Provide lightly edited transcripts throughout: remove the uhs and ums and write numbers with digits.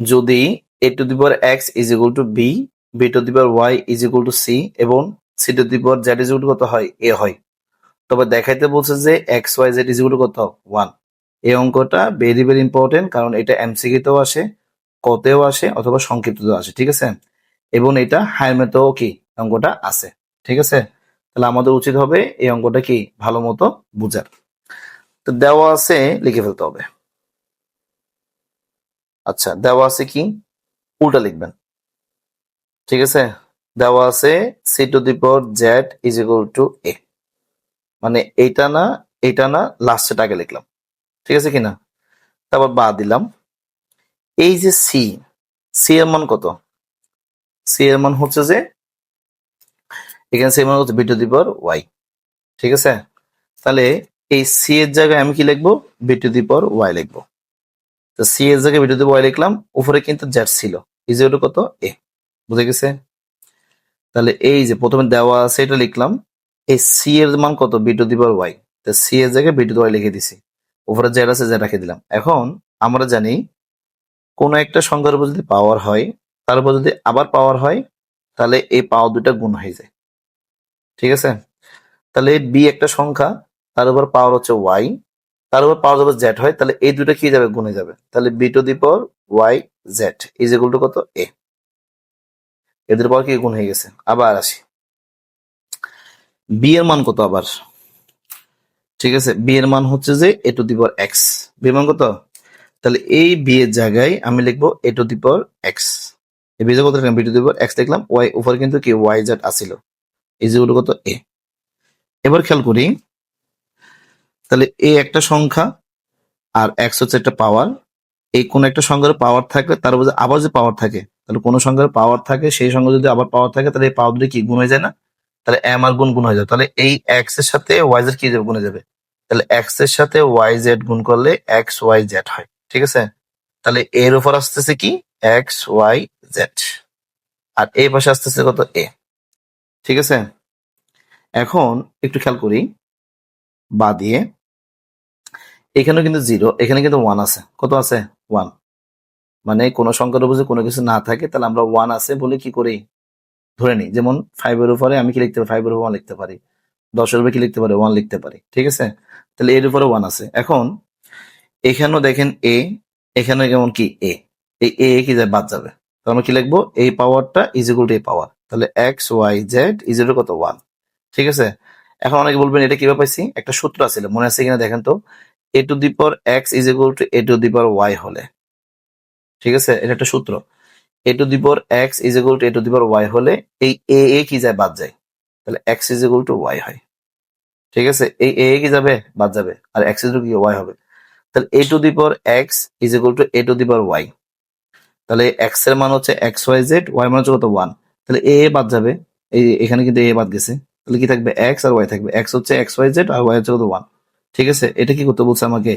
যদি a two the power x is equal two b, b two the power y is equal two c এবং c two the power z is equal to কত হয়, a হয়, তবে দেখাইতে বলছে যে x y z is equal to কত 1। এই অঙ্কটা ভেরি ভেরি ইম্পর্টেন্ট, কারণ এটা এমসিকিউতেও আসে, কতেও আসে অথবা সংক্ষিপ্ততেও আসে, ঠিক আছে, এবং এটা হায়ার ম্যাথেও কি অঙ্কটা আছে, ঠিক আছে। তাহলে আমাদের উচিত হবে এই অঙ্কটা কি ভালো মতো বুঝার। তো দেওয়া আছে লিখে ফেলতে হবে। আচ্ছা, দেওয়া আছে কি, উল্টা লিখবেন, ঠিক আছে। দেওয়া আছে C to the power Z is equal to A, মানে এইটা না লাস্টের আগে লিখলাম, ঠিক আছে কিনা। তারপর বা দিলাম, এই যে সি, সি এর মান কত, সি এর মান হচ্ছে যে এখানে সি এর মান হচ্ছে B to the power Y, ঠিক আছে। তাহলে এই সি এর জায়গায় আমি কি লিখবো, B to the power Y লিখবো। তো সি এর জায়গায় B to the power Y লিখলাম, উপরে কিন্তু জেড ছিল, ইজ ইকুয়াল টু কত এ, বুঝে গেছে। তাহলে এই যে প্রথমে দেওয়া আছে এটা লিখলাম, এই সি এর মান কত, B to the power Y, তো সি এর জায়গায় বি টু দি ওয়াই লিখে দিছি, উপরে জেড আছে জেড রেখে দিলাম। এখন আমরা জানি কোন একটা সংখ্যার উপর যদি পাওয়ার হয়, তার উপর যদি আবার পাওয়ার হয়, তাহলে এই পাওয়ার দুটা গুণ হয়ে যায়, ঠিক আছে। তাহলে বি একটা সংখ্যা, তার উপর পাওয়ার হচ্ছে ওয়াই, তার উপর পাওয়ার যখন জেড হয়, তাহলে এই দুটো কি যাবে, গুণে যাবে। তাহলে B to the power Y Z is equal to কত এ, এদের পাওয়ার কি গুণ হয়ে গেছে। আবার আসি, বি এর মান কত আবার, ঠিক আছে, বি এর মান হচ্ছে যে A to the power X, B এর মান কত, তাহলে এই বি এর জায়গায় আমি লিখবো A to the power X, এই বি কত লিখলাম, B to the power X লিখলাম, ওয়াই উপরে কিন্তু কি ওয়াই জেড আসিল, ইজ ইকুয়াল টু কত এ। এবার খেয়াল করি, তাহলে এ একটা সংখ্যা আর এক্স হচ্ছে একটা পাওয়ার, এই কোন একটা সংখ্যার পাওয়ার থাকলে তার উপর আবার যে পাওয়ার থাকে, তাহলে কোন সংখ্যার পাওয়ার থাকে সেই সংখ্যা যদি আবার পাওয়ার থাকে, তাহলে এই পাওয়ার দুটো কি গুণ হয়ে যায় না, তাহলে এম আর গুণ হয়ে যাবে। তাহলে এই এক্স এর সাথে ওয়াই জেড কি গুণ হয়ে যাবে, তাহলে এক্স এর সাথে ওয়াই জেড গুণ করলে এক্স ওয়াই জেড হয়, ঠিক আছে। তাহলে এর উপর আসতেছে কি এক্স ওয়াই জেড, আর এই পাশে আসতেছে কত এ, ঠিক আছে। এখন একটু খেয়াল করি, বা দিয়ে এখানেও কিন্তু জিরো, এখানে কিন্তু ওয়ান আছে, কত আছে ওয়ান, মানে কোন সংখ্যার উপর যদি কোনো কিছু না থাকে, তাহলে আমরা ওয়ান আছে বলে কি করি ধরে নিই। যেমন 5 এর উপরে আমি কি লিখতে পারি, 5 এর উপর 1 লিখতে পারি, 10 এর উপরে কি লিখতে পারি 1 লিখতে পারি, ঠিক আছে। তাহলে এর উপরে 1 আছে। এখন এখানেও দেখেন এ, এখানে কেমন কি এ, এই এ কি যায় বাদ যাবে, তো আমরা কি লিখবো, এই পাওয়ারটা ইজ ইকুয়াল টু এই পাওয়ার, তাহলে X Y Z is equal to কত 1, ঠিক আছে। এখন অনেকে বলবেন এটা কিভাবে পাইছি, একটা সূত্র আছে মনে আছে কিনা দেখেন তো, A to the power X is equal to A to the power Y হলে, ঠিক আছে, এটা একটা সূত্র। A to the power X is equal to A to the power Y হলে এই এ কি যায় বাদ যায়, তাহলে X is equal to Y হয়, ঠিক আছে। এই এ কি যাবে বাদ যাবে, আর এক্স ইজ কি ওয়াই হবে। তাহলে A to the power X is equal to A to the power Y, তাহলে এক্স এর মান হচ্ছে এক্স ওয়াই জেড, ওয়াই মান হচ্ছে কত 1, তাহলে এ বাদ যাবে, এই এখানে কিন্তু এ বাদ গেছে, তাহলে কি থাকবে এক্স আর ওয়াই থাকবে, এক্স হচ্ছে এক্স ওয়াই জেড আর ওয়াই হচ্ছে কত 1, ঠিক আছে। এটা কি করতে বলছে আমাকে,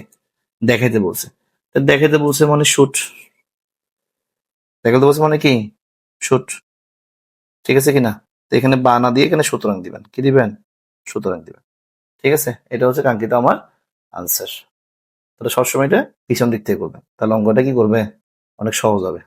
দেখাইতে বলছে। দেখাইতে বলছে মানে শুট, দেখাতে বলছে মানে কি শুট, ঠিক আছে কিনা। তো এখানে বা না দিয়ে এখানে সুতরাং দিবেন, কি দিবেন সুতরাং দিবেন, ঠিক আছে। এটা হচ্ছে কাঙ্ক্ষিত আমার আনসার। তাহলে সবসময় এটা পিছন দিক থেকে করবেন, তাহলে অঙ্কটা কি করবে অনেক সহজ হবে।